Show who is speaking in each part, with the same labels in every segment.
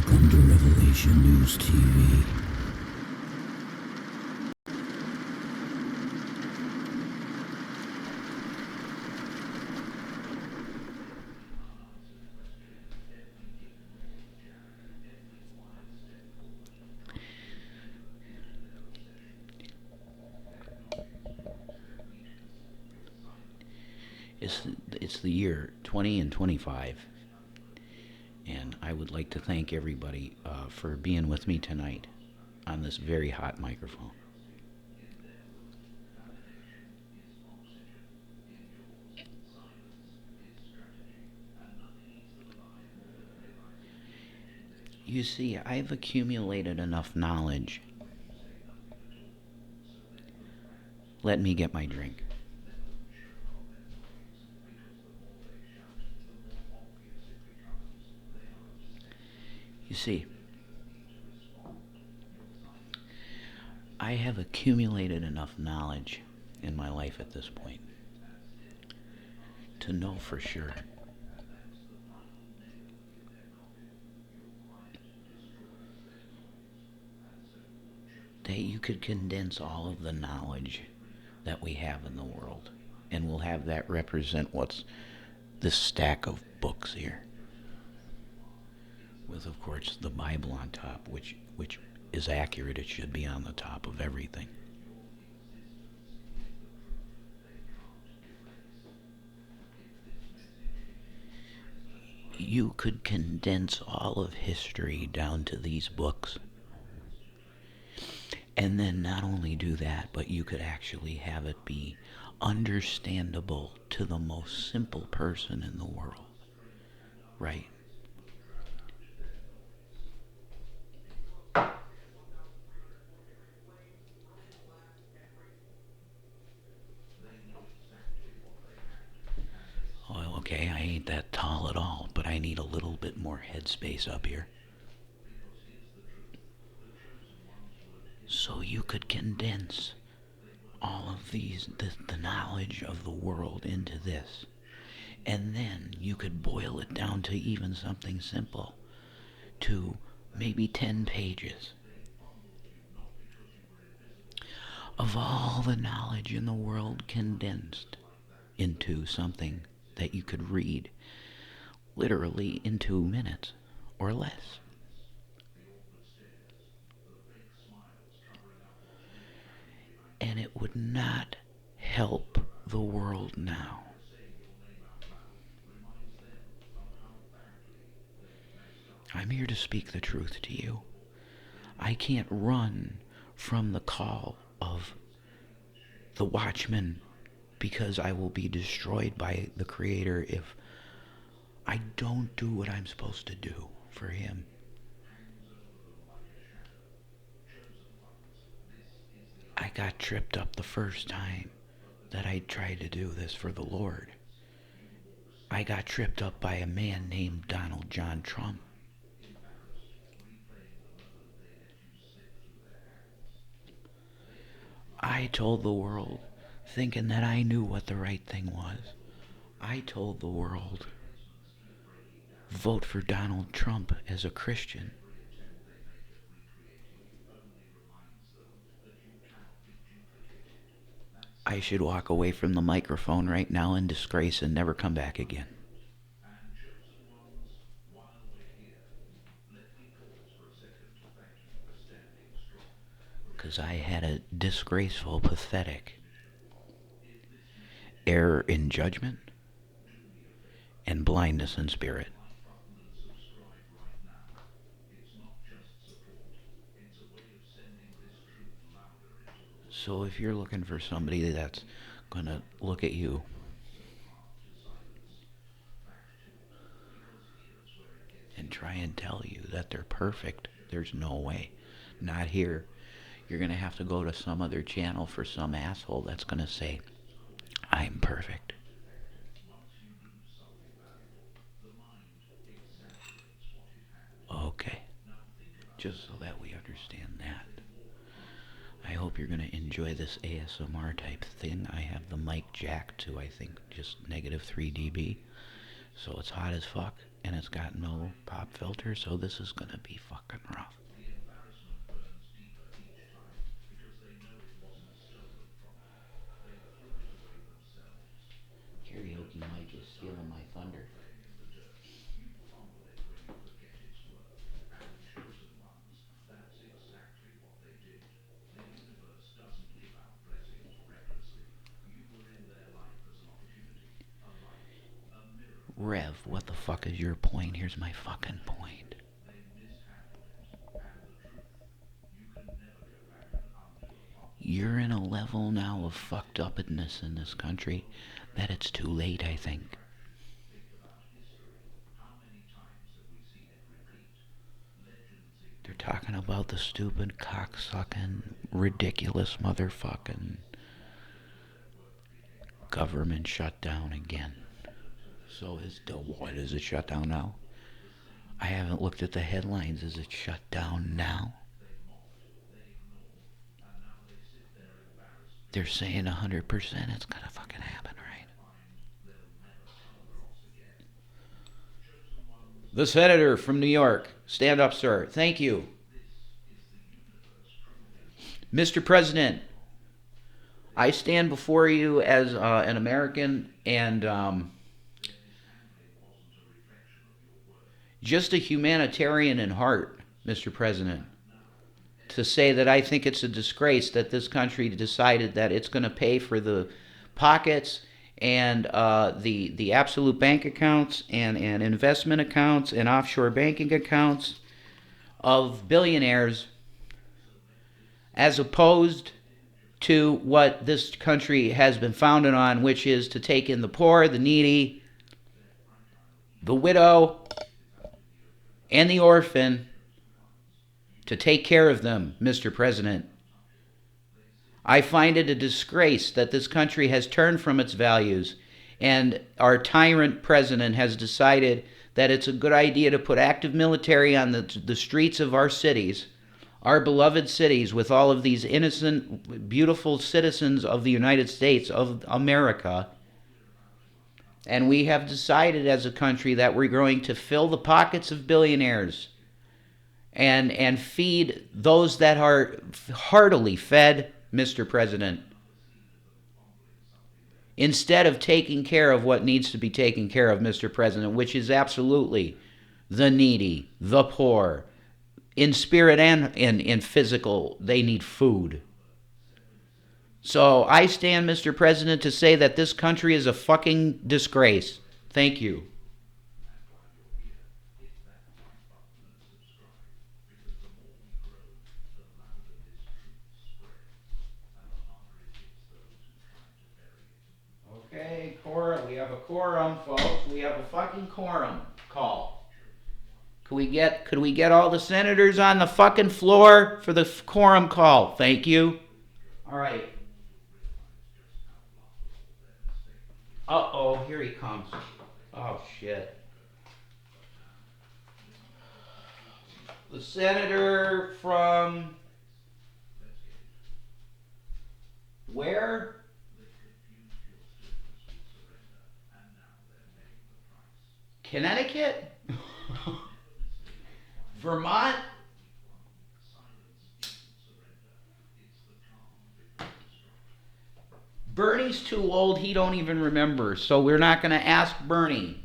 Speaker 1: Welcome to Revelation News TV. It's the year 20 and 25, and I would like to thank everybody for being with me tonight on this very hot microphone. You see, I've accumulated enough knowledge. Let me get my drink. You see, I have accumulated enough knowledge in my life at this point to know for sure that you could condense all of the knowledge that we have in the world, and we'll have that represent what's this stack of books here, with of course the Bible on top, which is accurate. It should be on the top of everything. You could condense all of history down to these books. And then not only do that, but you could actually have it be understandable to the most simple person in the world. Right? Well, okay, I ain't that tall at all, but I need a little bit more headspace up here. So you could condense all of the knowledge of the world into this. And then you could boil it down to even something simple, to maybe 10 pages of all the knowledge in the world condensed into something that you could read literally in 2 minutes or less. And it would not help the world now. I'm here to speak the truth to you. I can't run from the call of the watchman, because I will be destroyed by the Creator if I don't do what I'm supposed to do for Him. I got tripped up the first time that I tried to do this for the Lord. I got tripped up by a man named Donald John Trump. I told the world, thinking that I knew what the right thing was. I told the world, vote for Donald Trump as a Christian. I should walk away from the microphone right now in disgrace and never come back again. Because I had a disgraceful, pathetic error in judgment and blindness in spirit. So if you're looking for somebody that's going to look at you and try and tell you that they're perfect, there's no way. Not here. You're going to have to go to some other channel for some asshole that's going to say, I'm perfect. Okay. Just so that we understand that. I hope you're going to enjoy this ASMR type thing. I have the mic jacked to, I think, just -3 dB. So it's hot as fuck, and it's got no pop filter, so this is gonna be fucking rough. Karaoke mic is stealing my thunder. Rev, what the fuck is your point? Here's my fucking point. You're in a level now of fucked upness in this country that it's too late, I think. They're talking about the stupid cocksucking, ridiculous motherfucking government shutdown again. So what is it shut down now? I haven't looked at the headlines. Is it shut down now? They're saying 100% it's gonna fucking happen, right? The senator from New York. Stand up, sir. Thank you. Mr. President, I stand before you as an American and just a humanitarian in heart, Mr. President, to say that I think it's a disgrace that this country decided that it's going to pay for the pockets and the absolute bank accounts and investment accounts and offshore banking accounts of billionaires as opposed to what this country has been founded on, which is to take in the poor, the needy, the widow, and the orphan, to take care of them, Mr. President. I find it a disgrace that this country has turned from its values and our tyrant president has decided that it's a good idea to put active military on the streets of our cities, our beloved cities, with all of these innocent, beautiful citizens of the United States of America. And we have decided as a country that we're going to fill the pockets of billionaires and feed those that are heartily fed, Mr. President, instead of taking care of what needs to be taken care of, Mr. President, which is absolutely the needy, the poor, in spirit and in physical. They need food. So I stand, Mr. President, to say that this country is a fucking disgrace. Thank you. Okay, quorum. We have a quorum, folks. We have a fucking quorum call. Could we get all the senators on the fucking floor for the quorum call? Thank you. All right. Uh-oh, here he comes. Oh, shit. The senator from where? Connecticut? Vermont? Bernie's too old, he don't even remember, so we're not going to ask Bernie.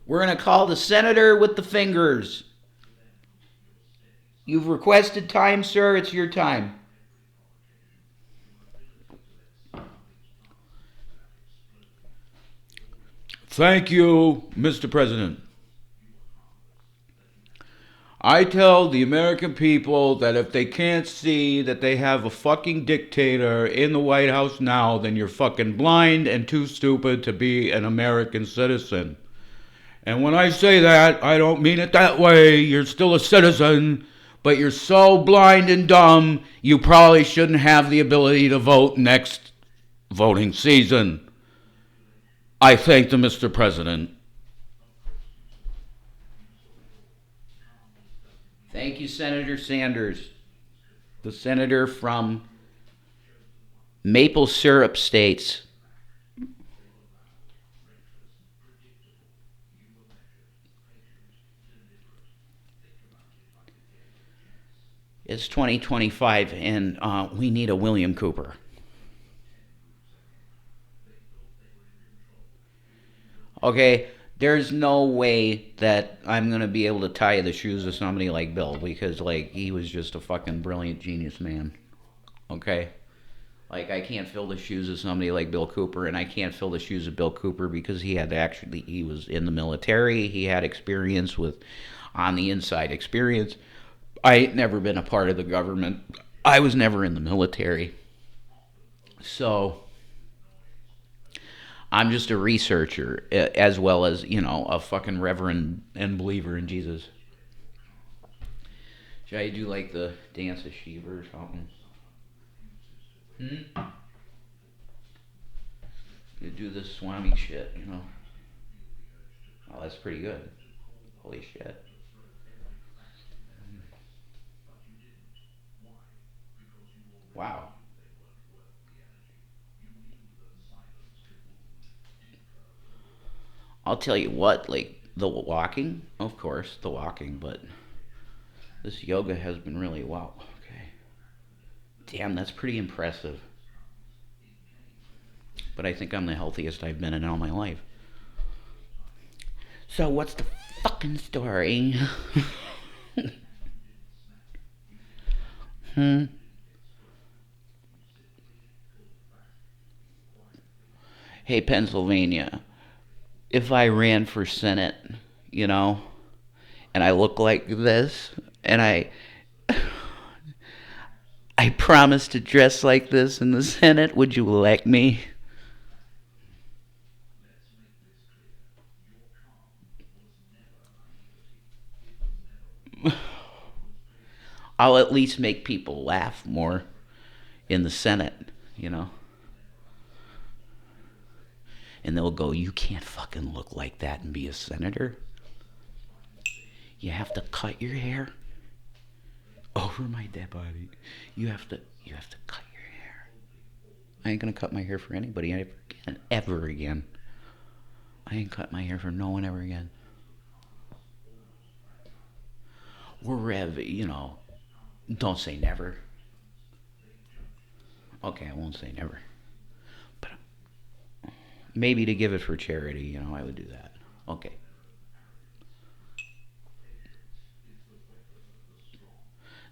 Speaker 1: We're going to call the senator with the fingers. You've requested time, sir. It's your time. Thank you, Mr. President. I tell the American people that if they can't see that they have a fucking dictator in the White House now, then you're fucking blind and too stupid to be an American citizen. And when I say that, I don't mean it that way. You're still a citizen, but you're so blind and dumb, you probably shouldn't have the ability to vote next voting season. I thank the Mr. President. Thank you, Senator Sanders, the senator from Maple Syrup States. It's 2025, and we need a William Cooper. Okay, there's no way that I'm gonna be able to tie the shoes of somebody like Bill because like he was just a fucking brilliant genius man. Okay, like I can't fill the shoes of somebody like Bill Cooper, and I can't fill the shoes of Bill Cooper because he was in the military. He had experience with on the inside experience. I ain't never been a part of the government. I was never in the military, so I'm just a researcher as well as a fucking reverend and believer in Jesus. Should I do like the dance of Shiva or something? Hmm? You do this Swami shit. Oh, that's pretty good. Holy shit. Wow. I'll tell you what, like the walking, of course, the walking, but this yoga has been really wow. Okay. Damn, that's pretty impressive. But I think I'm the healthiest I've been in all my life. So what's the fucking story? Hmm. Hey, Pennsylvania, if I ran for Senate, you know, and I look like this, and I promise to dress like this in the Senate, would you elect me? I'll at least make people laugh more in the Senate, you know? And they'll go, "You can't fucking look like that and be a senator. You have to cut your hair over my dead body. You have to cut your hair." I ain't gonna cut my hair for anybody ever again. Ever again. I ain't cut my hair for no one ever again. Or Rev, don't say never. Okay, I won't say never. But maybe to give it for charity, I would do that. Okay.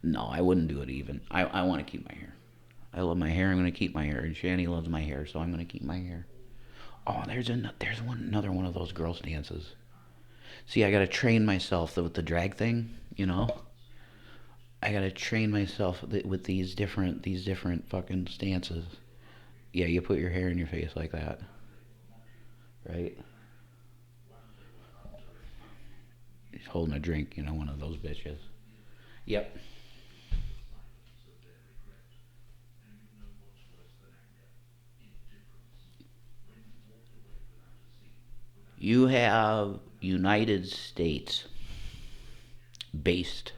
Speaker 1: No, I wouldn't do it even. I want to keep my hair. I love my hair. I'm going to keep my hair. And Shani loves my hair, so I'm going to keep my hair. Oh, another one of those girls' dances. See, I got to train myself with the drag thing. I got to train myself with these different fucking stances. Yeah, you put your hair in your face like that, right? He's holding a drink, one of those bitches. Yep. You have United States based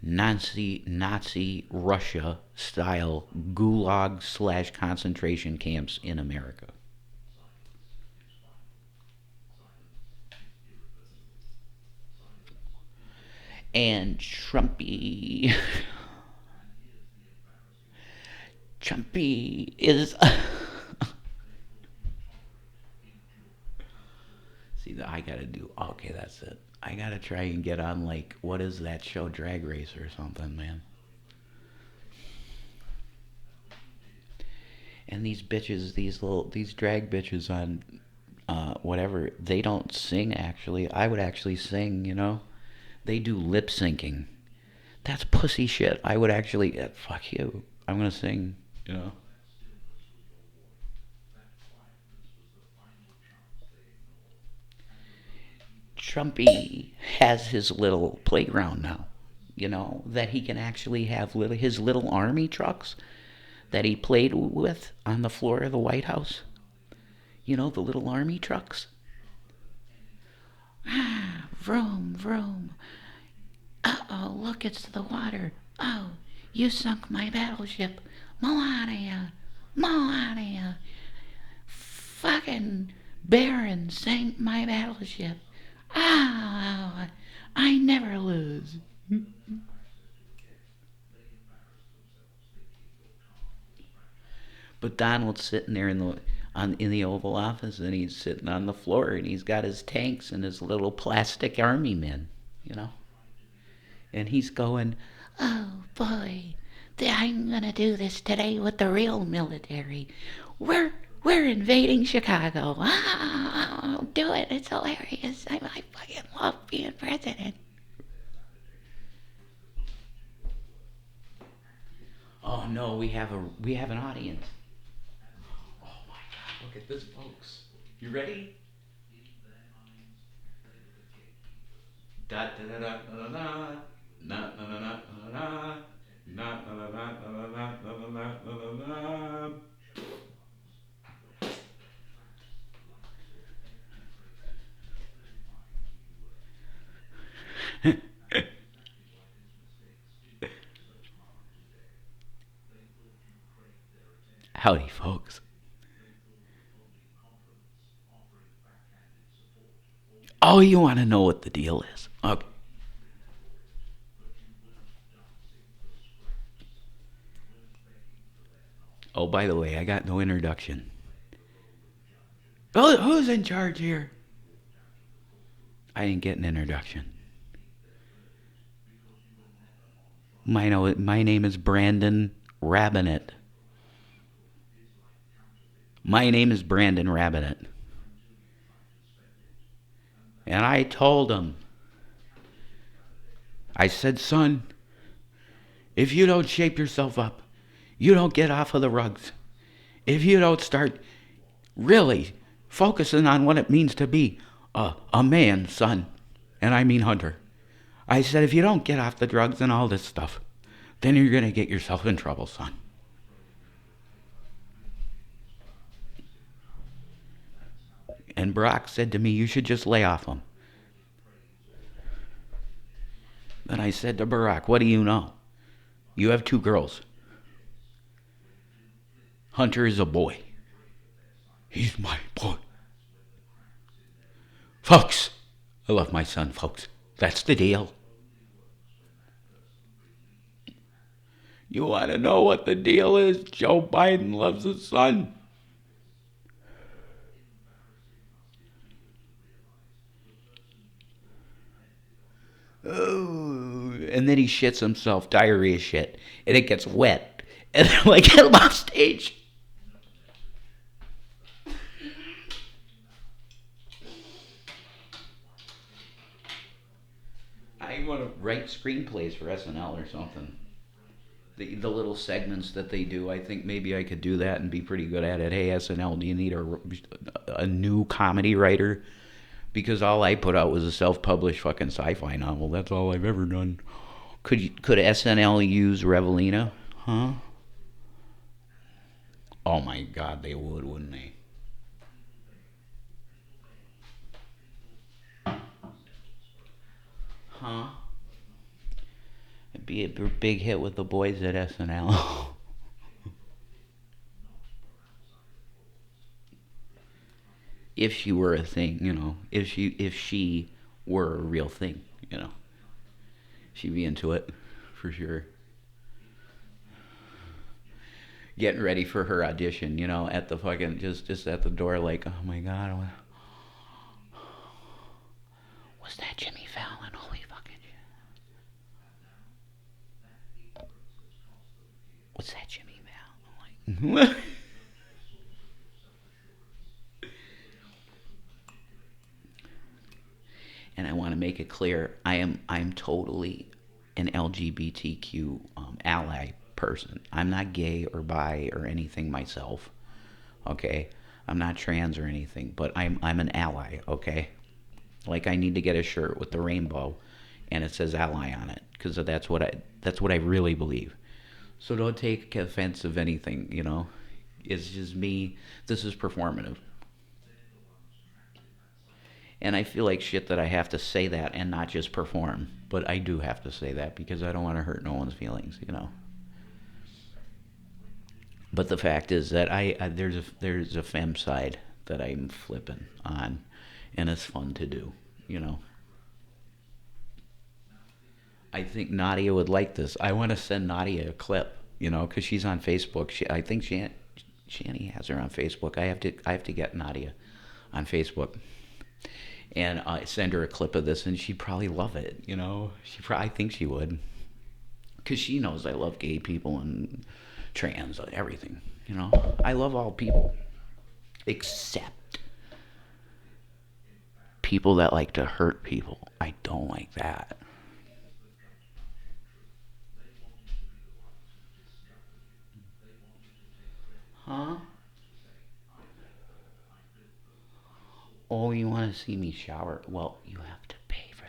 Speaker 1: Nazi Russia style gulag / concentration camps in America. And Trumpy is. See, I gotta do. Okay, that's it. I gotta try and get on, like, what is that show, Drag Race or something, man. And these bitches, these drag bitches on whatever, they don't sing actually. I would actually sing. They do lip syncing. That's pussy shit. I would actually, fuck you. I'm gonna sing, you know. Trumpy has his little playground now, that he can actually have his little army trucks that he played with on the floor of the White House. The little army trucks. Ah, vroom, vroom. Uh-oh, look, it's the water. Oh, you sunk my battleship. Melania, Melania. Fucking Baron sank my battleship. Ah, I never lose. But Donald's sitting there in the Oval Office, and he's sitting on the floor, and he's got his tanks and his little plastic army men, you know, and he's going, "Oh boy, I'm gonna do this today with the real military. We're we're invading Chicago. I'll do it. It's hilarious. I fucking love being president." Oh no, we have an audience. Oh my God, look at this, folks. You ready? Da da da da da da. Na na na na na na na na na na na na na na. Howdy, folks. Oh, you want to know what the deal is? Okay. Oh, by the way, I got no introduction. Oh, who's in charge here? I didn't get an introduction. My name is Brandon Rabinet. My name is Brandon Rabinet. And I told him, I said, son, if you don't shape yourself up, you don't get off of the rugs. If you don't start really focusing on what it means to be a man, son, and I mean hunter. I said, if you don't get off the drugs and all this stuff, then you're going to get yourself in trouble, son. And Barack said to me, you should just lay off them. Then I said to Barack, what do you know? You have two girls. Hunter is a boy. He's my boy. Folks, I love my son, folks. That's the deal. You want to know what the deal is? Joe Biden loves his son. Oh, and then he shits himself, diarrhea shit, and it gets wet. And they're like, get him off stage. I want to write screenplays for SNL or something. The little segments that they do, I think maybe I could do that and be pretty good at it. Hey, SNL, do you need a new comedy writer? Because all I put out was a self-published fucking sci-fi novel. That's all I've ever done. Could SNL use Revelina? Huh? Oh my God, they would, wouldn't they? Huh? It'd be a big hit with the boys at SNL. If she were a thing, you know. If she were a real thing, you know. She'd be into it, for sure. Getting ready for her audition, you know, at the fucking just at the door, like, oh my God, was that Jimmy Fallon? Holy fucking shit! What's that Jimmy Fallon? Like, and I want to make it clear, I'm totally an LGBTQ ally person. I'm not gay or bi or anything myself. Okay, I'm not trans or anything, but I'm an ally. Okay, like I need to get a shirt with the rainbow, and it says ally on it because that's what I really believe. So don't take offense of anything. You know, it's just me. This is performative. And I feel like shit that I have to say that and not just perform. But I do have to say that because I don't want to hurt no one's feelings, you know. But the fact is that there's a femme side that I'm flipping on, and it's fun to do, you know. I think Nadia would like this. I want to send Nadia a clip, you know, because she's on Facebook. I think Shani has her on Facebook. I have to get Nadia on Facebook and send her a clip of this, and she'd probably love it. You know, I think she would, because she knows I love gay people and trans, everything. You know, I love all people except people that like to hurt people. I don't like that. Huh? Oh, you want to see me shower? Well, you have to pay for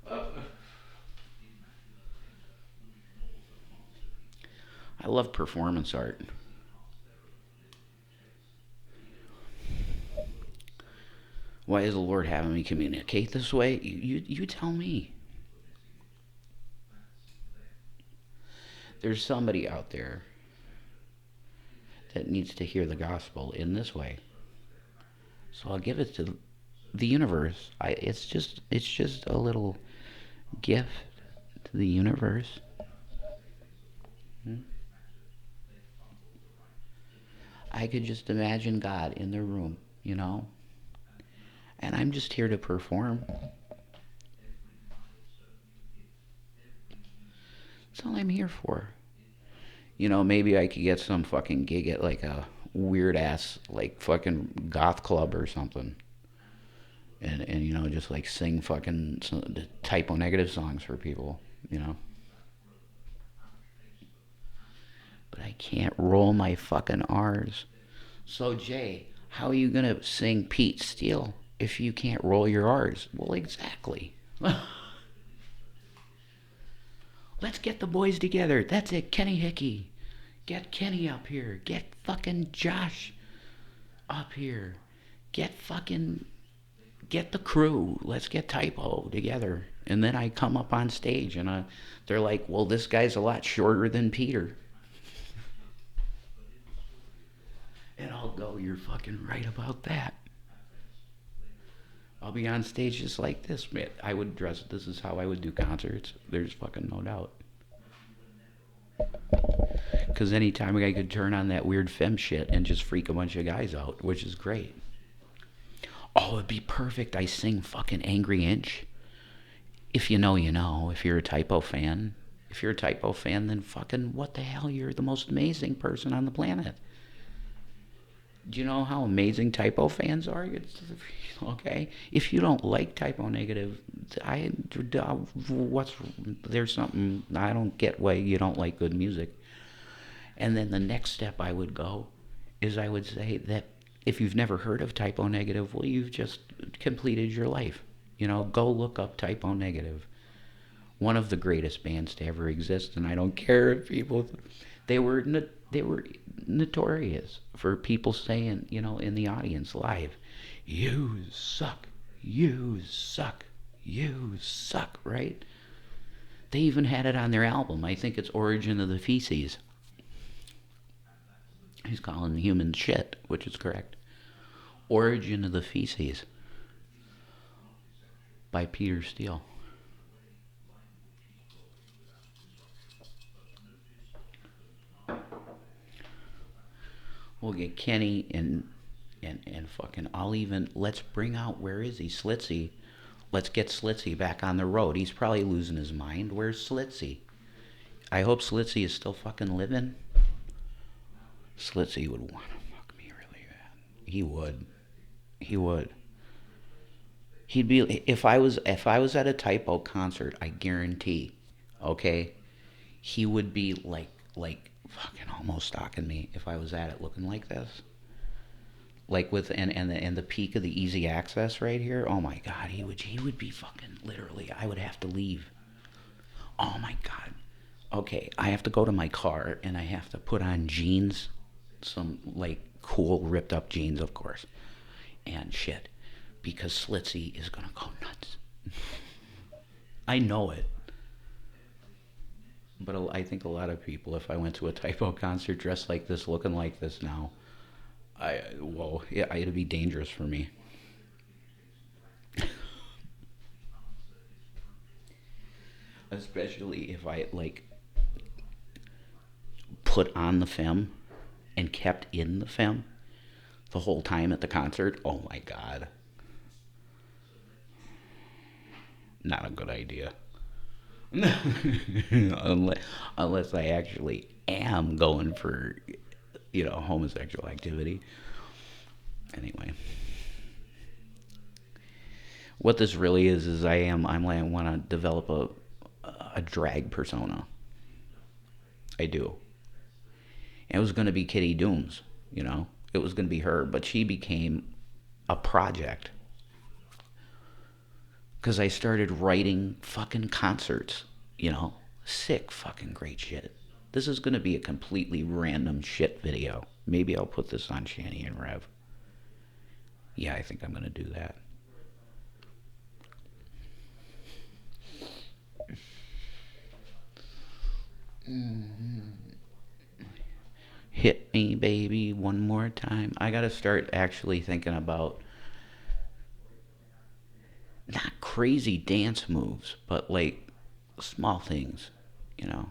Speaker 1: that. I love performance art. Why is the Lord having me communicate this way? You tell me. There's somebody out there that needs to hear the gospel in this way. So I'll give it to the universe. It's just a little gift to the universe. Hmm? I could just imagine God in the room, you know? And I'm just here to perform. That's all I'm here for. You know, maybe I could get some fucking gig at like a weird ass like fucking goth club or something. And you know, just like sing fucking typo negative songs for people, you know. But I can't roll my fucking R's. So Jay, how are you gonna sing Pete Steele if you can't roll your R's? Well, exactly. Let's get the boys together. That's it, Kenny Hickey. Get Kenny up here. Get fucking Josh up here. Get the crew. Let's get Typo together. And then I come up on stage and they're like, well, this guy's a lot shorter than Peter. And I'll go, you're fucking right about that. I'll be on stage just like this, man. I would dress, this is how I would do concerts. There's fucking no doubt. Because anytime I could turn on that weird femme shit and just freak a bunch of guys out, which is great. Oh, it'd be perfect. I sing fucking Angry Inch. If you know, you know. If you're a Typo fan. If you're a Typo fan, then fucking what the hell? You're the most amazing person on the planet. Do you know how amazing Typo fans are? Okay. If you don't like Typo negative, what's there's something I don't get why you don't like good music. And then the next step I would go is I would say that if you've never heard of Typo negative, well, you've just completed your life. You know, go look up Typo negative. One of the greatest bands to ever exist, and I don't care if people they were they were notorious for people saying, you know, in the audience live, "You suck, you suck, you suck," right? They even had it on their album. I think it's Origin of the Feces. He's calling human shit, which is correct. Origin of the Feces by Peter Steele. We'll get Kenny and fucking I'll even let's bring out where is he? Slitzy. Let's get Slitzy back on the road. He's probably losing his mind. Where's Slitzy? I hope Slitzy is still fucking living. Slitzy would want to fuck me really bad. He would. He would. He'd be if I was at a Typo concert, I guarantee, okay, he would be like fucking almost stalking me if I was at it looking like this. Like with and the peak of the easy access right here. Oh my god, he would be fucking literally. I would have to leave. Oh my god. Okay, I have to go to my car and I have to put on jeans, some like cool ripped up jeans, of course, and shit, because Slitzy is gonna go nuts. I know it. But I think a lot of people, if I went to a Typo concert dressed like this, looking like this now, yeah, it'd be dangerous for me. Especially if I like put on the film and kept in the film the whole time at the concert. Oh my god, not a good idea. unless, unless I actually am going for, homosexual activity. Anyway, what this really is I want to develop a drag persona. I do. It was going to be Kitty Dooms, It was going to be her, but she became a project because I started writing fucking concerts, Sick fucking great shit. This is going to be a completely random shit video. Maybe I'll put this on Shanny and Rev. Yeah, I think I'm going to do that. Hit me, baby, one more time. I got to start actually thinking about not crazy dance moves, but like small things, you know.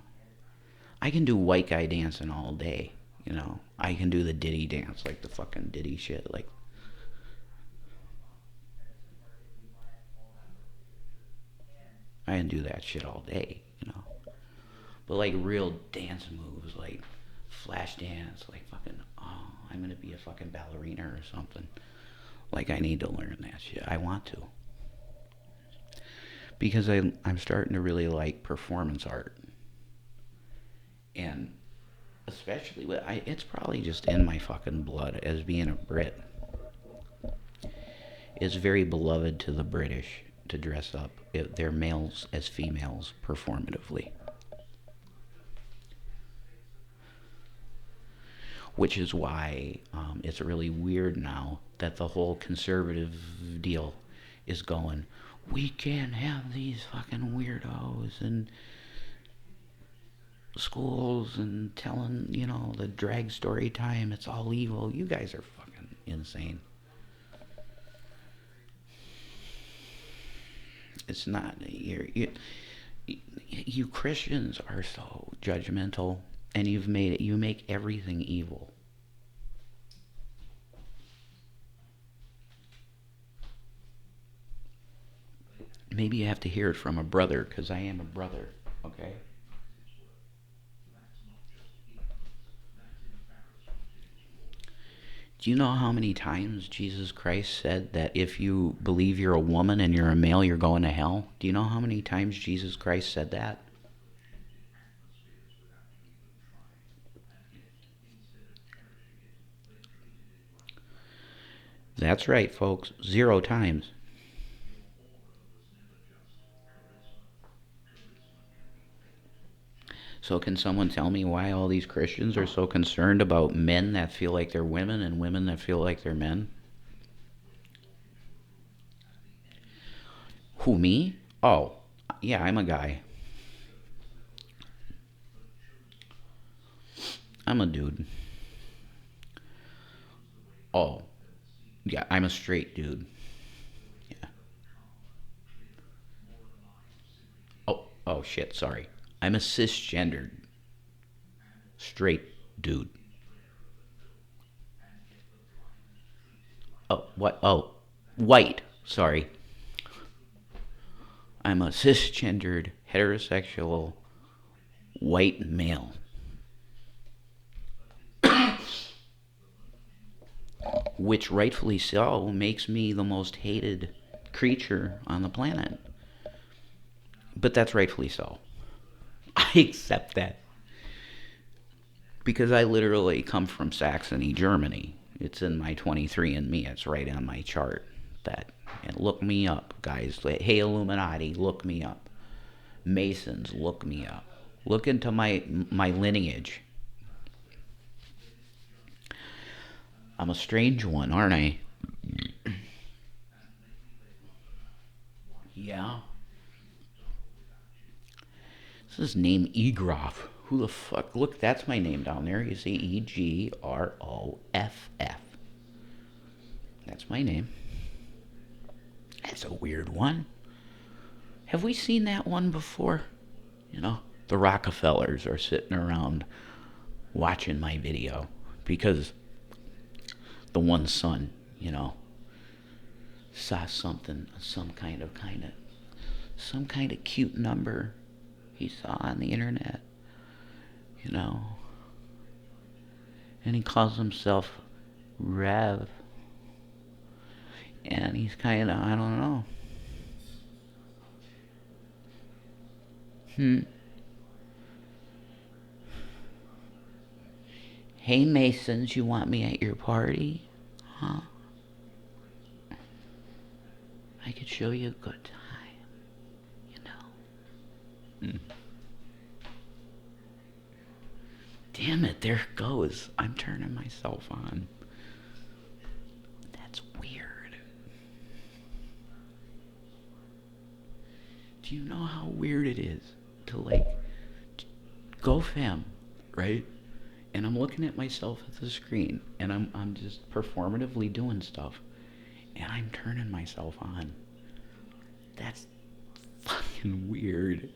Speaker 1: I can do white guy dancing all day, I can do the Diddy dance, like the fucking Diddy shit. Like, I can do that shit all day. But like real dance moves, like flash dance, like fucking, oh, I'm gonna be a fucking ballerina or something. Like, I need to learn that shit. I want to. Because I'm starting to really like performance art. And especially it's probably just in my fucking blood as being a Brit. It's very beloved to the British to dress up, their males as females, performatively. Which is why it's really weird now that the whole conservative deal is going, we can't have these fucking weirdos in schools and telling, the drag story time, it's all evil. You guys are fucking insane. It's not, you Christians are so judgmental, and you make everything evil. Maybe you have to hear it from a brother, because I am a brother, okay? Do you know how many times Jesus Christ said that if you believe you're a woman and you're a male, you're going to hell? Do you know how many times Jesus Christ said that? That's right, folks. 0 times. So, can someone tell me why all these Christians are so concerned about men that feel like they're women and women that feel like they're men? Who, me? Oh, yeah, I'm a guy. I'm a dude. Oh, yeah, I'm a straight dude. Yeah. Oh, shit, sorry. I'm a cisgendered straight dude. Oh, what? Oh, white. Sorry. I'm a cisgendered, heterosexual, white male. Which rightfully so makes me the most hated creature on the planet. But that's rightfully so. I accept that. Because I literally come from Saxony, Germany. It's in my 23andMe. It's right on my chart. That, and look me up, guys. Hey, Illuminati, look me up. Masons, look me up. Look into my lineage. I'm a strange one, aren't I? Yeah. This is name Egroff. Who the fuck? Look, that's my name down there. You see, Egroff. That's my name. That's a weird one. Have we seen that one before? You know, the Rockefellers are sitting around watching my video because the one son, you know, saw something, some kind of cute number he saw on the internet, you know, and he calls himself Rev, and he's kind of, I don't know. Hey Masons, you want me at your party? Huh? I could show you a good time, you know. Damn it, there it goes. I'm turning myself on. That's weird. Do you know how weird it is to, like, go fam, right? And I'm looking at myself at the screen, and I'm just performatively doing stuff, and I'm turning myself on. That's fucking weird.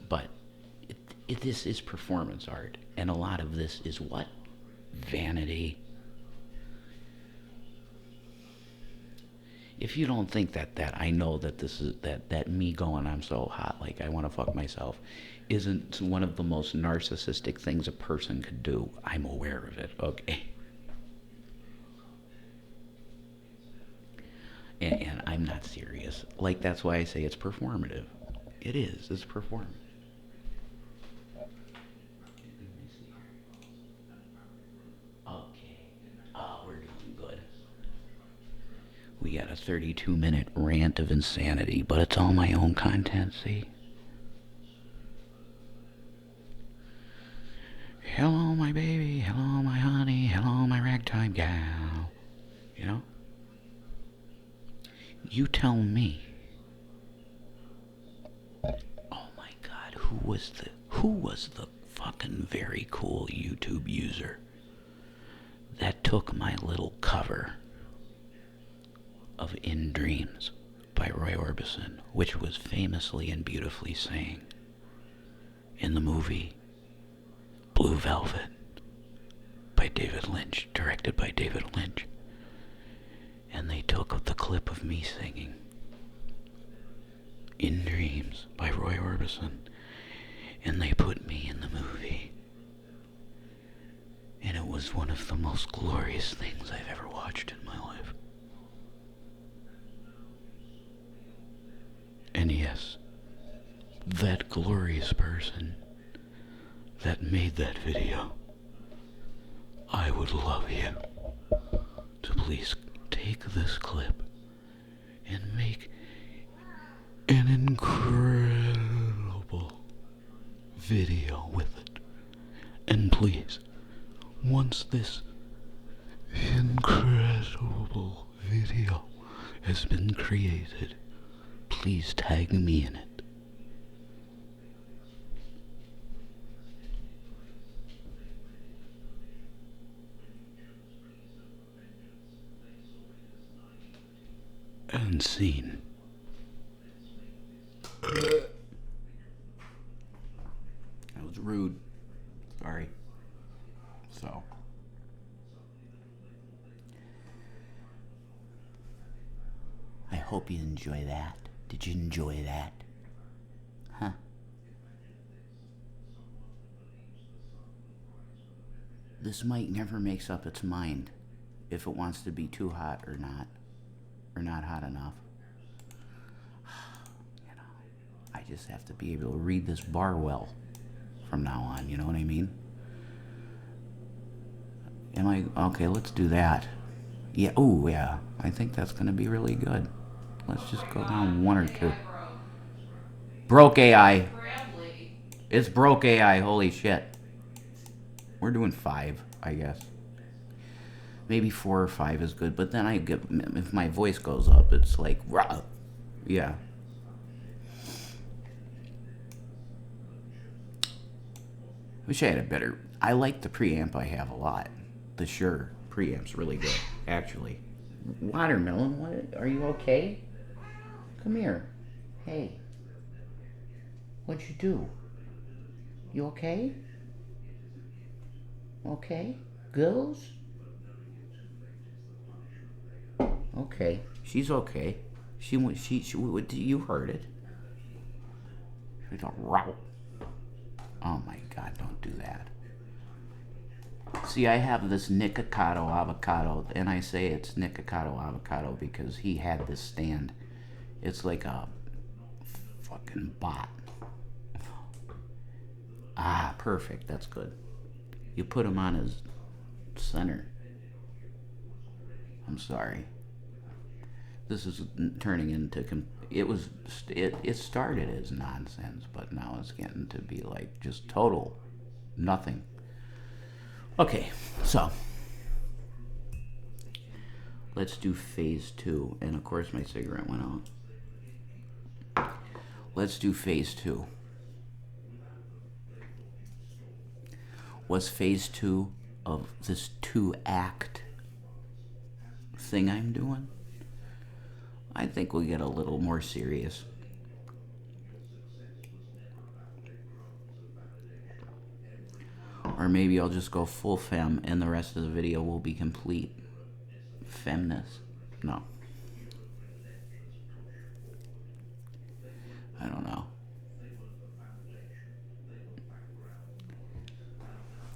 Speaker 1: But this is performance art, and a lot of this is what? Vanity. If you don't think that I know that this is that me going I'm so hot like I want to fuck myself isn't one of the most narcissistic things a person could do, I'm aware of it, okay? And I'm not serious. Like, that's why I say it's performative. It is. It's performative. Okay. Oh, we're doing good. We got a 32-minute rant of insanity, but it's all my own content, see? Hello, my baby. Hello, my honey. Hello, my ragtime gal. You know? You tell me. Oh my god, who was the fucking very cool YouTube user that took my little cover of In Dreams by Roy Orbison, which was famously and beautifully sang in the movie Blue Velvet by David Lynch, directed by David Lynch. And they took the clip of me singing In Dreams by Roy Orbison, and they put me in the movie. And it was one of the most glorious things I've ever watched in my life. And yes, that glorious person that made that video, I would love you to please take this clip and make an incredible video with it. And please, once this incredible video has been created, please tag me in it. And scene. That was rude. Sorry. So. I hope you enjoy that. Did you enjoy that? Huh? This mic never makes up its mind if it wants to be too hot or not hot enough. You know, I just have to be able to read this bar well from now on, you know what I mean? Okay, let's do that. Yeah, oh yeah, I think that's gonna be really good. Let's just go down one or two. Broke AI. It's broke AI, holy shit. We're doing 5, I guess. Maybe 4 or 5 is good, but then if my voice goes up, it's like, rah. Yeah. Wish I had a better, I like the preamp I have a lot. The Shure preamp's really good, actually. Watermelon, what, are you okay? Come here. Hey. What'd you do? You okay? Okay. Girls? Okay. She's okay. She you heard it. She's a row. Oh my God, don't do that. See, I have this Nikocado avocado, and I say it's Nikocado avocado because he had this stand. It's like a fucking bot. Ah, perfect. That's good. You put him on his center. I'm sorry. This is turning into it started as nonsense, but now it's getting to be like just total nothing. Okay, so let's do phase 2, and of course my cigarette went out. Let's do phase 2. What's phase 2 of this 2-act thing I'm doing? I think we'll get a little more serious. Or maybe I'll just go full femme and the rest of the video will be complete femness. No. I don't know.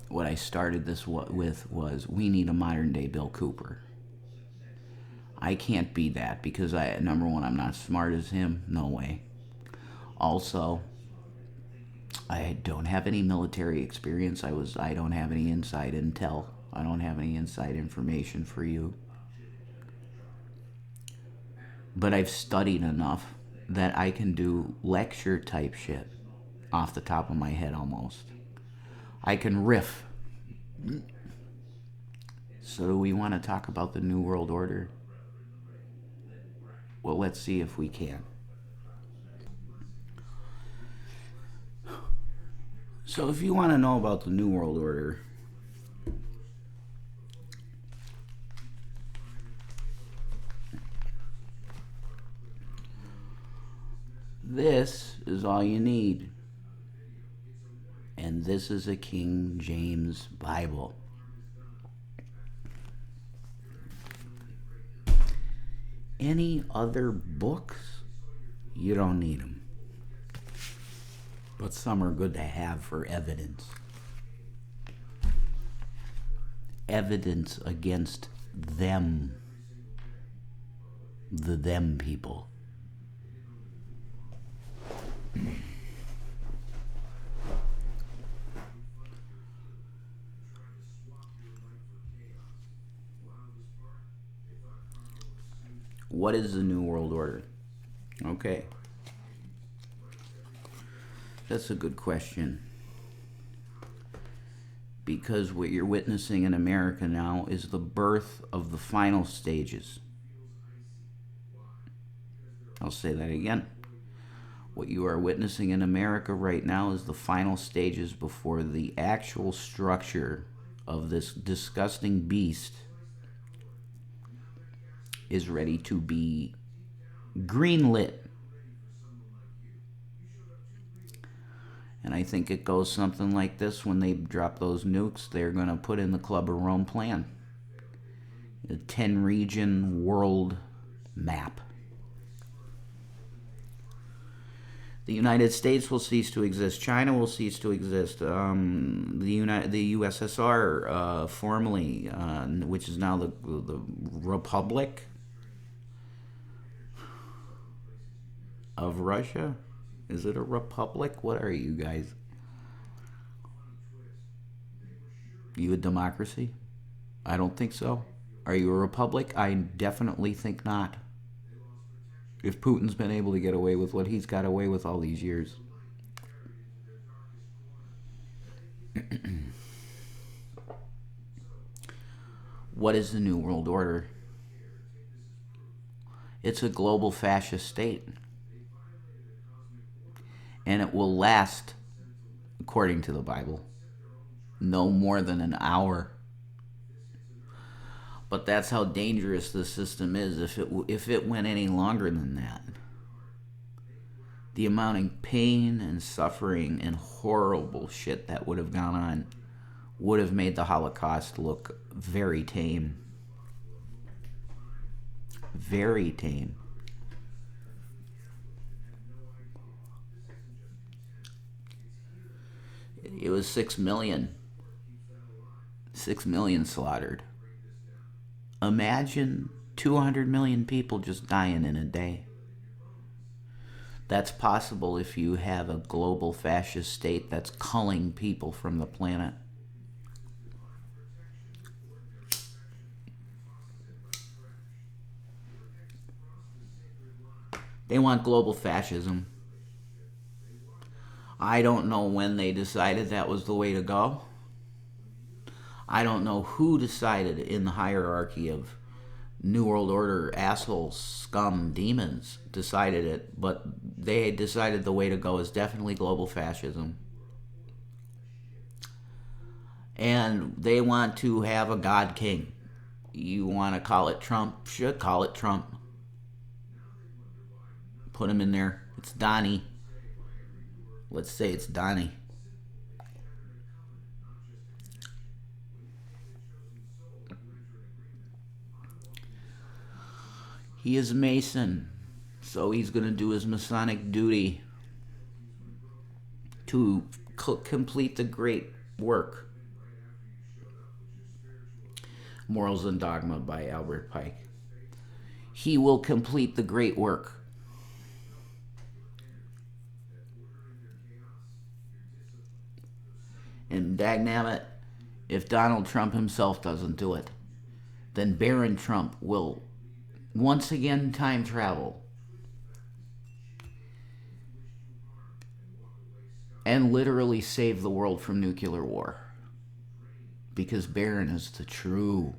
Speaker 1: What I started this with was, we need a modern day Bill Cooper. I can't be that because number one, I'm not as smart as him. No way. Also, I don't have any military experience. I don't have any inside intel. I don't have any inside information for you. But I've studied enough that I can do lecture type shit off the top of my head almost. I can riff. So do we want to talk about the New World Order? Well, let's see if we can. So if you want to know about the New World Order, this is all you need. And this is a King James Bible. Any other books, you don't need them. But some are good to have for evidence. Evidence against them. The them people. What is the New World Order? Okay. That's a good question. Because what you're witnessing in America now is the birth of the final stages. I'll say that again. What you are witnessing in America right now is the final stages before the actual structure of this disgusting beast is ready to be greenlit. And I think it goes something like this: when they drop those nukes, they're going to put in the Club of Rome plan. The 10-region world map. The United States will cease to exist. China will cease to exist. The USSR, formerly, which is now the Republic of Russia. Is it a republic? What are you guys? You a democracy? I don't think so. Are you a republic? I definitely think not. If Putin's been able to get away with what he's got away with all these years. What is the New World Order? It's a global fascist state. And it will last, according to the Bible, no more than an hour. But that's how dangerous the system is. If it went any longer than that, The amount of pain and suffering and horrible shit that would have gone on would have made the Holocaust look very tame. Very tame. It was 6 million. 6 million slaughtered. Imagine 200 million people just dying in a day. That's possible if you have a global fascist state that's culling people from the planet. They want global fascism. I don't know when they decided that was the way to go. I don't know who decided in the hierarchy of New World Order assholes, scum, demons decided it, but they decided the way to go is definitely global fascism. And they want to have a God King. You want to call it Trump? Should call it Trump. Put him in there. It's Donnie. Let's say it's Donnie. He is a Mason, so he's going to do his Masonic duty to complete the great work. Morals and Dogma by Albert Pike. He will complete the great work. And dagnabbit, if Donald Trump himself doesn't do it, then Baron Trump will once again time travel and literally save the world from nuclear war. Because Baron is the true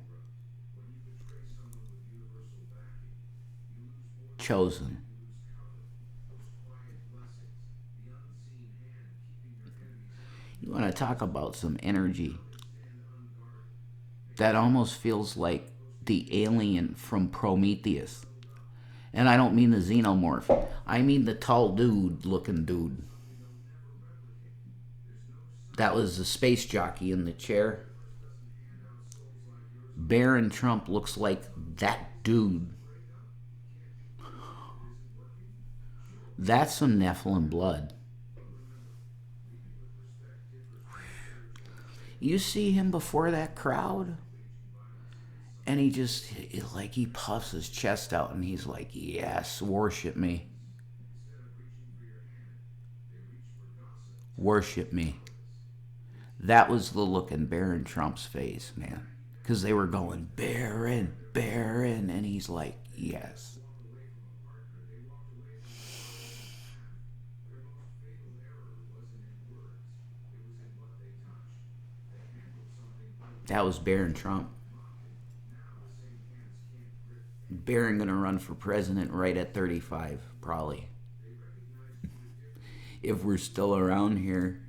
Speaker 1: chosen. You want to talk about some energy that almost feels like the alien from Prometheus. And I don't mean the xenomorph. I mean the tall dude looking dude. That was the space jockey in the chair. Baron Trump looks like that dude. That's some Nephilim blood. You see him before that crowd, and he just, like, he puffs his chest out, and he's like, yes, worship me. Worship me. That was the look in Baron Trump's face, man. Because they were going, Baron, Baron, and he's like, yes. That was Baron Trump. Baron gonna run for president right at 35, probably. If we're still around here.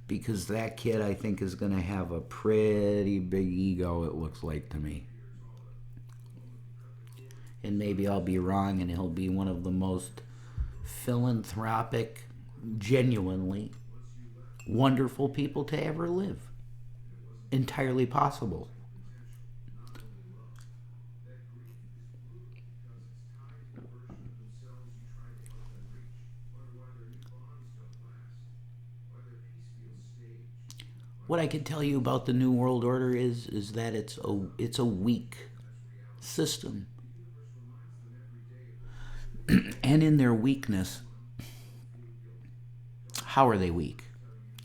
Speaker 1: Because that kid, I think, is gonna have a pretty big ego, it looks like to me. And maybe I'll be wrong and he'll be one of the most philanthropic, genuinely wonderful people to ever live. Entirely possible. What I can tell you about the New World Order is that it's a weak system. And in their weakness, how are they weak?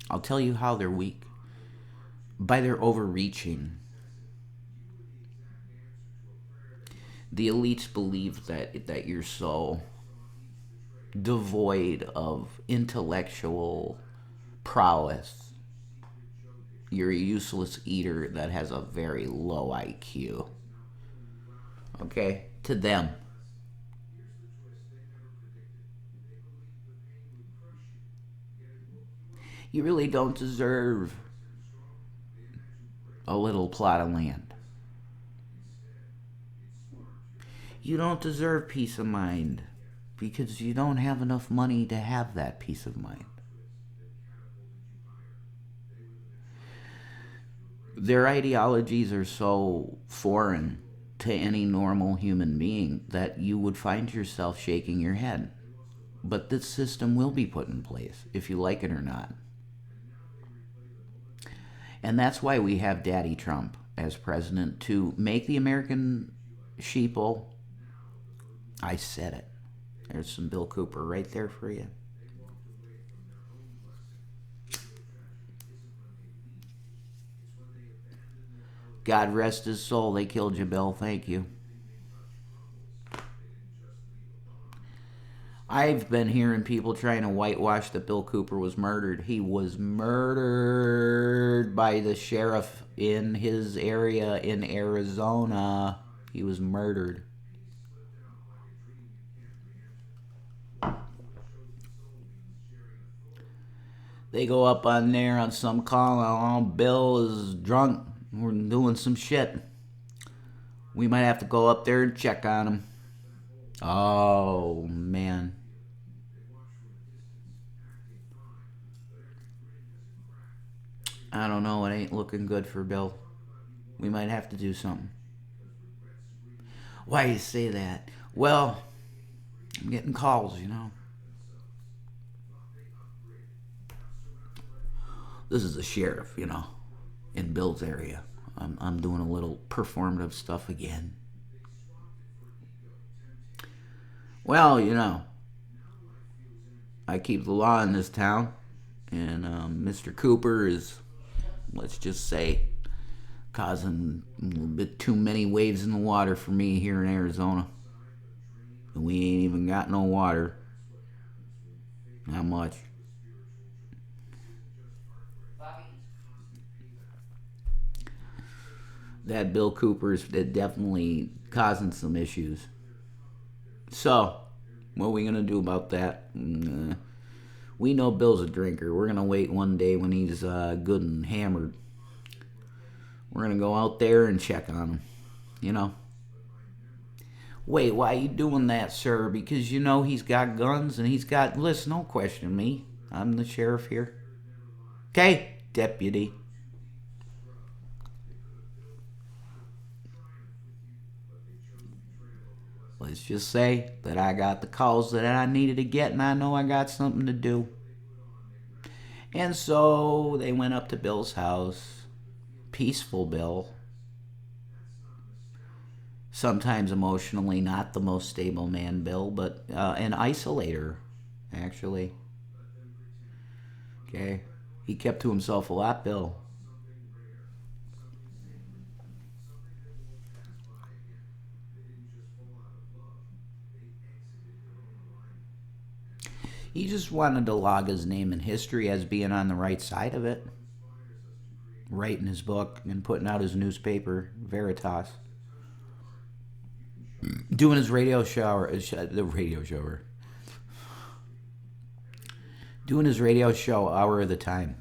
Speaker 1: I'll tell you how they're weak. By their overreaching. The elites believe that you're so devoid of intellectual prowess. You're a useless eater that has a very low IQ. Okay? To them. You really don't deserve a little plot of land. You don't deserve peace of mind. because you don't have enough money to have that peace of mind. Their ideologies are so foreign to any normal human being that you would find yourself shaking your head. But this system will be put in place, if you like it or not. And that's why we have Daddy Trump as president, to make the American sheeple. I said it. There's some Bill Cooper right there for you. God rest his soul. They killed you, Bill. Thank you. I've been hearing people trying to whitewash that Bill Cooper was murdered. He was murdered by the sheriff in his area in Arizona. He was murdered. They go up on there on some call. Oh, Bill is drunk. We're doing some shit. We might have to go up there and check on him. Oh, man. I don't know. It ain't looking good for Bill. We might have to do something. Why you say that? Well, I'm getting calls, you know. This is the sheriff, you know, in Bill's area. I'm doing a little performative stuff again. Well, you know, I keep the law in this town, and Mr. Cooper is, let's just say, causing a little bit too many waves in the water for me here in Arizona. And we ain't even got no water. Not much. That Bill Cooper is definitely causing some issues. So, what are we going to do about that? We know Bill's a drinker. We're going to wait one day when he's good and hammered. We're going to go out there and check on him. You know. Wait, why are you doing that, sir? Because you know he's got guns and he's got... Listen, don't question me. I'm the sheriff here. Okay, deputy. Let's just say that I got the calls that I needed to get, and I know I got something to do. And so they went up to Bill's house. Peaceful Bill. Sometimes emotionally not the most stable man, Bill, but an isolator, actually. Okay. He kept to himself a lot, Bill. He just wanted to log his name in history as being on the right side of it. Writing his book and putting out his newspaper, Veritas. Doing his radio show, doing his radio show hour of the time.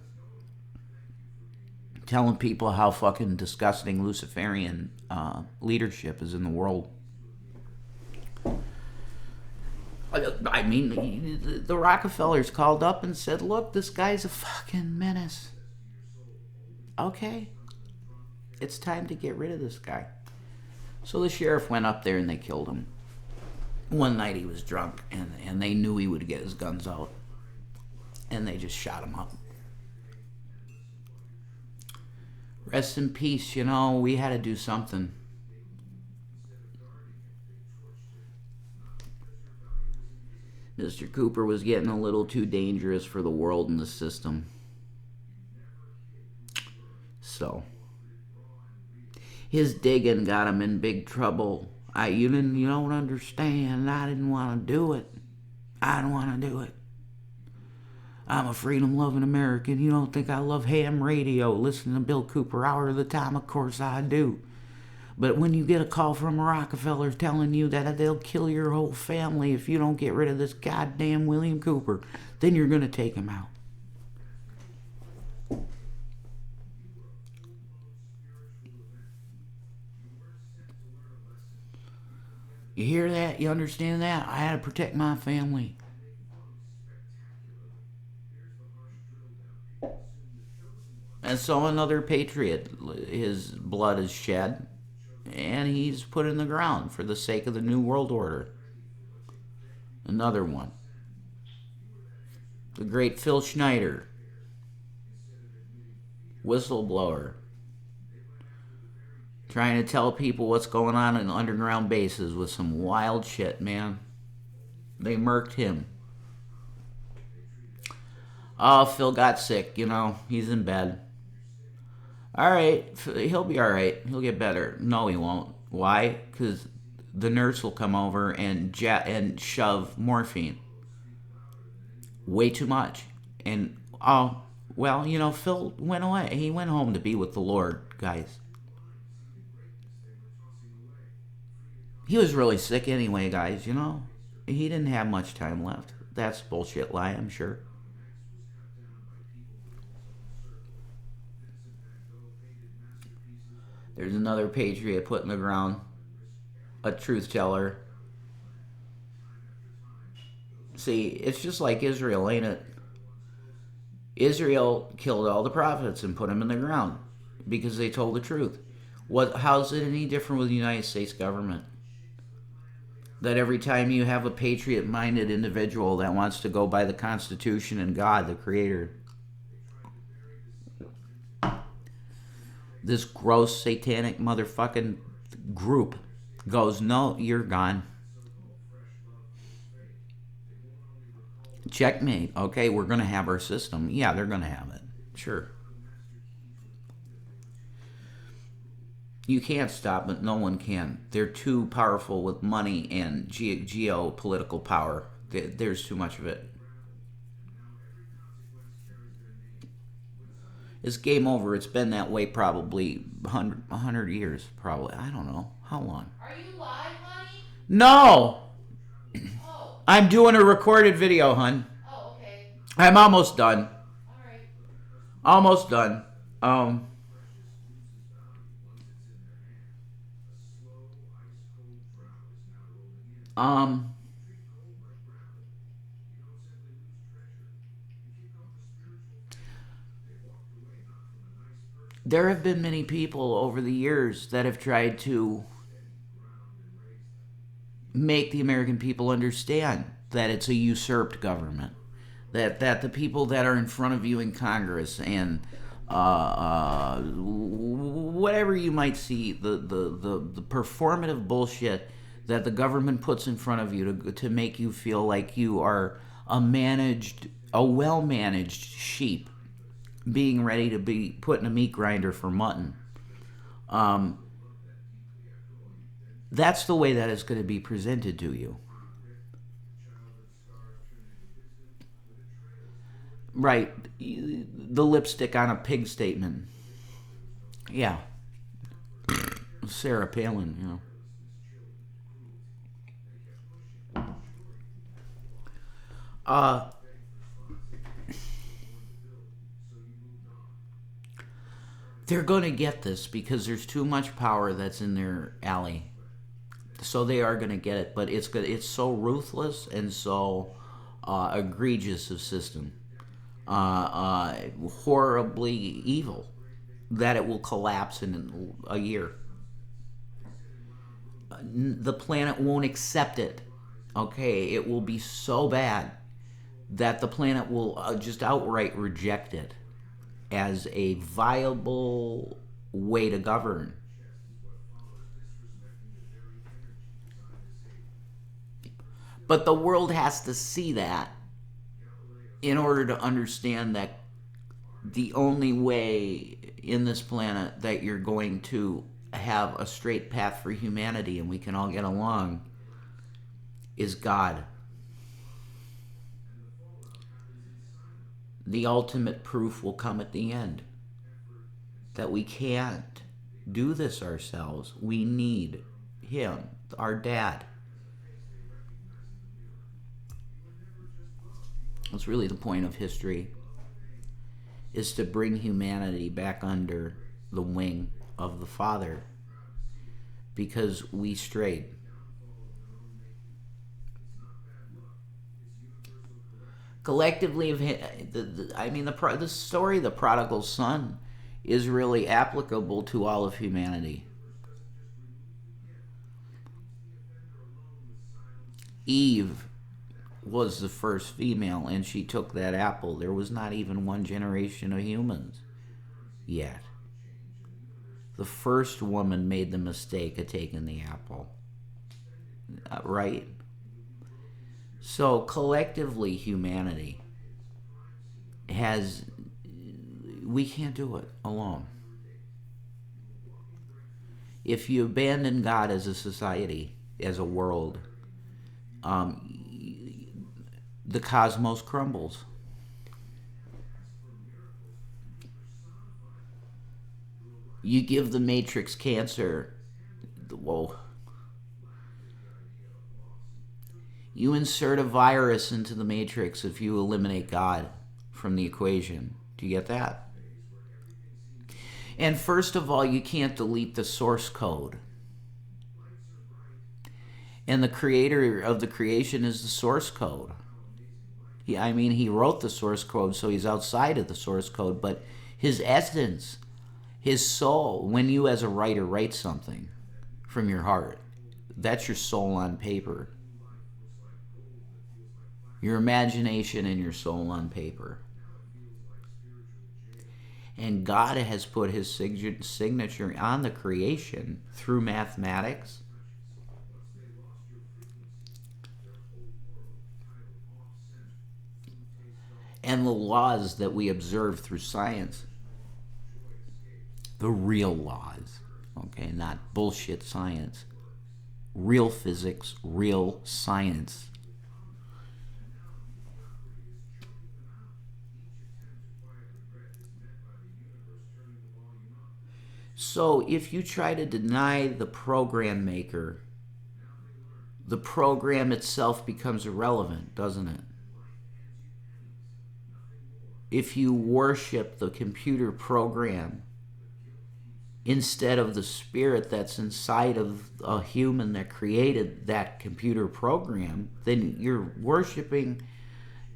Speaker 1: Telling people how fucking disgusting Luciferian leadership is in the world. I mean, the Rockefellers called up and said, look, this guy's a fucking menace. Okay. It's time to get rid of this guy. So the sheriff went up there and they killed him. One night he was drunk and they knew he would get his guns out. And they just shot him up. Rest in peace, you know, we had to do something. Mr. Cooper was getting a little too dangerous for the world and the system. So, his digging got him in big trouble. You don't understand. I didn't want to do it. I don't want to do it. I'm a freedom-loving American. You don't think I love ham radio, listening to Bill Cooper hour of the time? Of course I do. But when you get a call from a Rockefeller telling you that they'll kill your whole family if you don't get rid of this goddamn William Cooper, then you're going to take him out. You hear that? You understand that? I had to protect my family. And so another patriot, his blood is shed, and he's put in the ground for the sake of the New World Order. Another one. The great Phil Schneider, whistleblower, trying to tell people what's going on in underground bases with some wild shit, man. They murked him. Oh, Phil got sick, he's in bed. Alright, he'll be alright. He'll get better. No, he won't. Why? Because the nurse will come over and shove morphine. Way too much. And, Phil went away. He went home to be with the Lord, guys. He was really sick anyway, guys, He didn't have much time left. That's bullshit lie, I'm sure. There's another patriot put in the ground. A truth teller. See, it's just like Israel, ain't it? Israel killed all the prophets and put them in the ground because they told the truth. How's it any different with the United States government? That every time you have a patriot-minded individual that wants to go by the Constitution and God, the Creator, this gross satanic motherfucking group goes, no, you're gone. Checkmate. Okay, we're going to have our system. Yeah, they're going to have it. Sure. You can't stop it. No one can. They're too powerful with money and geopolitical power. There's too much of it. It's game over. It's been that way probably 100 years. Probably. I don't know. How long?
Speaker 2: Are you live, honey?
Speaker 1: No! Oh. I'm doing a recorded video, hun.
Speaker 2: Oh, okay.
Speaker 1: I'm almost done.
Speaker 2: All right.
Speaker 1: Almost done. There have been many people over the years that have tried to make the American people understand that it's a usurped government. That the people that are in front of you in Congress and whatever you might see, the performative bullshit that the government puts in front of you to make you feel like you are a well-managed sheep being ready to be put in a meat grinder for mutton. That's the way that it's going to be presented to you. Right. The lipstick on a pig statement. Yeah. Sarah Palin, they're going to get this because there's too much power that's in their alley. So they are going to get it, but it's so ruthless and so egregious a system, horribly evil, that it will collapse in a year. The planet won't accept it. Okay, it will be so bad that the planet will just outright reject it as a viable way to govern. But the world has to see that in order to understand that the only way in this planet that you're going to have a straight path for humanity and we can all get along is God. The ultimate proof will come at the end that we can't do this ourselves. We need Him, our dad. That's really the point of history, is to bring humanity back under the wing of the Father, because we strayed. Collectively, the story of the prodigal son is really applicable to all of humanity. Eve was the first female, and she took that apple. There was not even one generation of humans yet. The first woman made the mistake of taking the apple. Right? So, collectively, humanity we can't do it alone. If you abandon God as a society, as a world, the cosmos crumbles. You give the Matrix cancer, whoa. You insert a virus into the Matrix if you eliminate God from the equation. Do you get that? And first of all, you can't delete the source code. And the creator of the creation is the source code. He wrote the source code, so he's outside of the source code, but his essence, his soul, when you as a writer write something from your heart, that's your soul on paper. Your imagination and your soul on paper. And God has put his signature on the creation through mathematics. And the laws that we observe through science. The real laws, okay, not bullshit science. Real physics, real science. So if you try to deny the program maker, the program itself becomes irrelevant, doesn't it? If you worship the computer program instead of the spirit that's inside of a human that created that computer program, then you're worshiping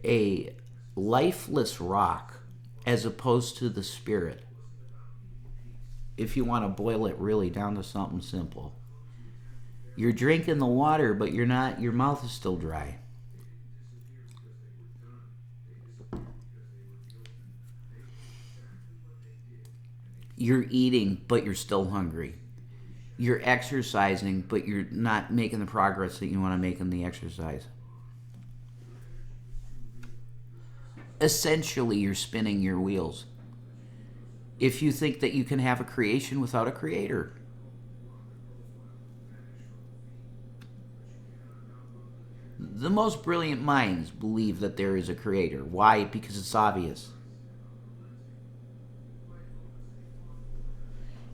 Speaker 1: a lifeless rock as opposed to the spirit. If you want to boil it really down to something simple. You're drinking the water, but your mouth is still dry. You're eating, but you're still hungry. You're exercising, but you're not making the progress that you want to make in the exercise. Essentially, you're spinning your wheels. If you think that you can have a creation without a creator. The most brilliant minds believe that there is a creator. Why? Because it's obvious.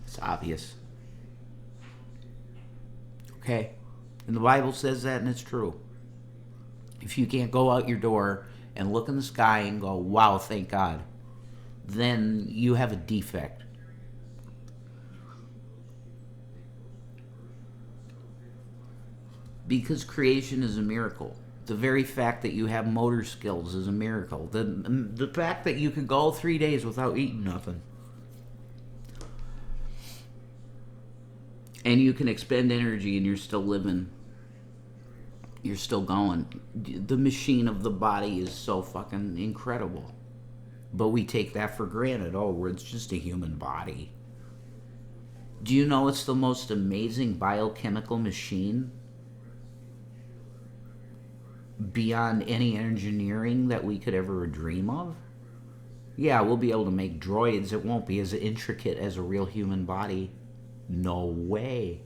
Speaker 1: It's obvious. Okay? And the Bible says that, and it's true. If you can't go out your door and look in the sky and go, wow, thank God, then you have a defect. Because creation is a miracle. The very fact that you have motor skills is a miracle. The fact that you can go 3 days without eating nothing. And you can expend energy and you're still living. You're still going. The machine of the body is so fucking incredible. But we take that for granted. Oh, it's just a human body. Do you know it's the most amazing biochemical machine? Beyond any engineering that we could ever dream of? Yeah, we'll be able to make droids. It won't be as intricate as a real human body. No way.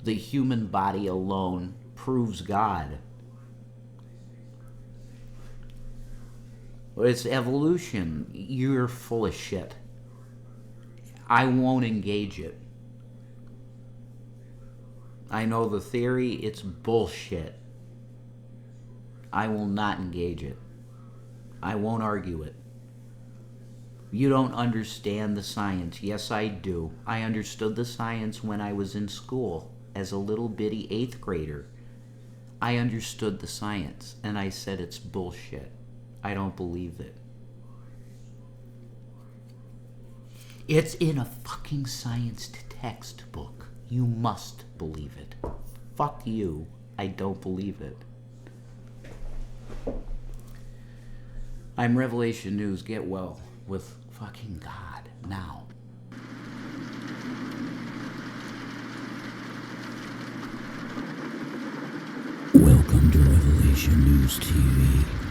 Speaker 1: The human body alone proves God. It's evolution. You're full of shit. I won't engage it. I know the theory, it's bullshit. I will not engage it. I won't argue it. You don't understand the science. Yes, I do. I understood the science when I was in school as a little bitty 8th grader. I understood the science, and I said it's bullshit. I don't believe it. It's in a fucking science textbook. You must believe it. Fuck you. I don't believe it. I'm Revelation News. Get well with fucking God now. Welcome to Revelation News TV.